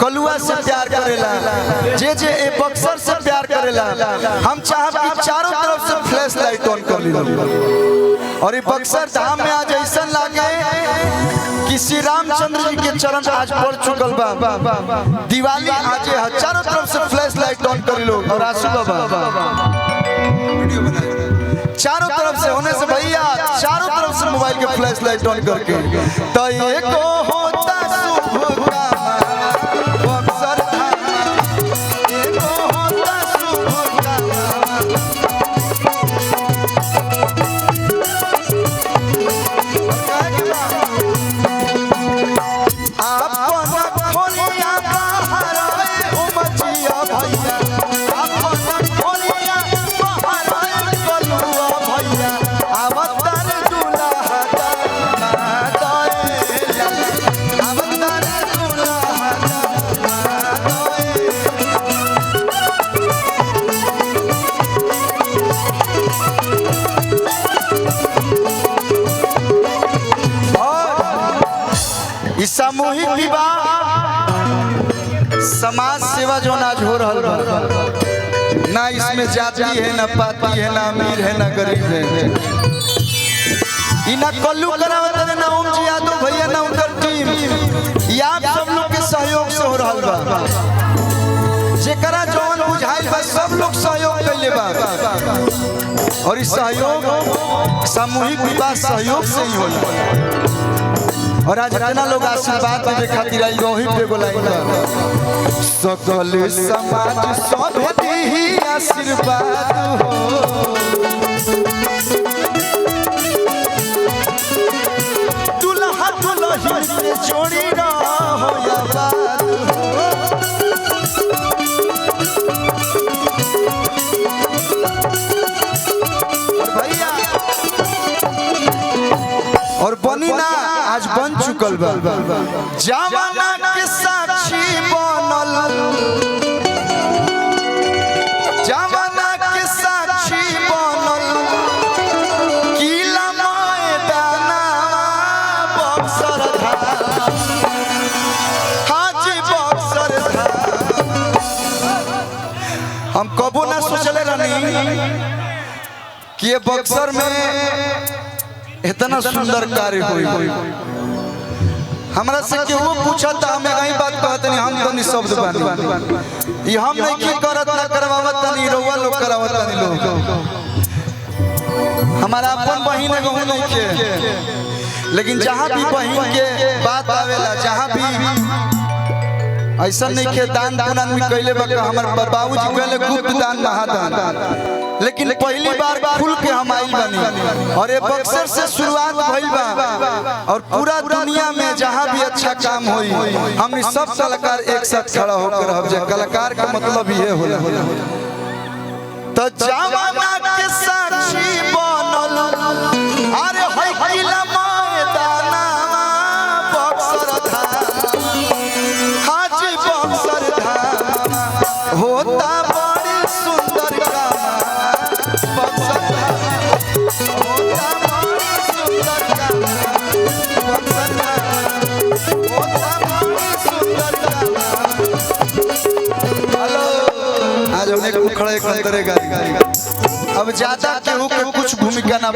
कलुआ से प्यार करेला, जे ए बक्सर से प्यार करेला, हम चाहब कि चारों तरफ से फ्लैश लाइट ऑन कर ली और ये बक्सर धाम में आज ऐसा लागे कि श्री रामचंद्र जी के चरण आज पड़ चुकल बा। दिवाली आज है, चारों तरफ से फ्लैश लाइट ऑन कर लो और आंसू बाबा चारों तरफ से होने से भैया चारों तरफ से मोबाइल के फ्लैश लाइट ऑन करके तो ये को होता शुभ काम बक्सर धाम ये को होता शुभ काम सामूहिक विवाह समाज सेवा जो आज हो रहा है ना, इसमें जाति है ना पाति है ना अमीर है ना गरीब है। इना कल्लू करावत है ना ओम जी यादव भैया ना उनकर टीम या सब लोग के सहयोग से हो रहा बा। जेकरा जौन बुझाइल बा सब लोग सहयोग कैले बा और इस सहयोग सामूहिक विवाह सहयोग से ही होला। और आज जितना लोग आशीर्वाद देवे खातिर आई वही पे बोलाई सकल समाज सब दी आशीर्वाद हो दुल्हा दुल्हन से जोड़ी रहो या बात हो भैया और बनी ना आज बन चुकल बा जमाना के साक्षी बनल जमाना के साक्षी बनल किला मैदाना बक्सर धाम हाजी बक्सर धाम। हम कबो ना सोचले रहनी कि ये बक्सर में इतना सुंदर कार्य हुई। हमरा से केहू पूछा था हमें कहीं बात कहते नहीं हम तो निशब्द बानी ये हम नहीं की करत ना करवावत नहीं रउआ लोग करावत नहीं लोग हमारा अपन बहिन एगो नहीं के लेकिन जहां भी बहिन के बात आवेला जहां भी ऐसा नहीं के दान पुण्य में कइले बा हमर बाबूजी कहले गुप्त दान महादान लेकिन पहली बार खुल के हम आइल बानी और ये बक्सर से शुरुआत भइल बा और पूरा दुनिया में जहां भी अच्छा काम होई हम सब कलाकार एक साथ खड़ा होकर हम जे कलाकार का मतलब ये होला तो जमाना के साक्षी बनल अरे है किला मैदाना बक्सर धाम हाजी बक्सर धाम होता बड़ी सुंदर काम बक्सर धाम होता बड़ी सुंदर काम बक्सर धाम होता बड़ी सुंदर काम। हेलो आज हमने खड़े खड़े करेगा अब ज्यादा केहू के कुछ भूमिका ना